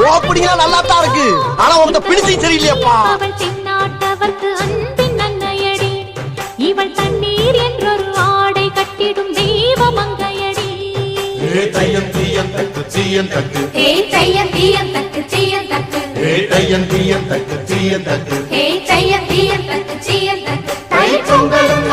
ஓப்பனிங்கா நல்லா தான் இருக்கு, ஆனா உங்க பிடிச்சும் சரியில்லையப்பா. அவள் தென்னாட்டவர்க்கு அன்பின் நன்னையடி, இவள் தண்ணீர் என்றொரு ஆடை கட்டிடும் தெய்வ மங்கையடி. தையம் தீயம் தக்கு தீயம் தக்கு, தையம் தீயம் தக்கு தீயம் தக்கு, தையம் தீயம் தக்கு தீயம் தக்கு, தையம் தீயம் தக்கு தீயம் தக்கு. தை பொங்கலும்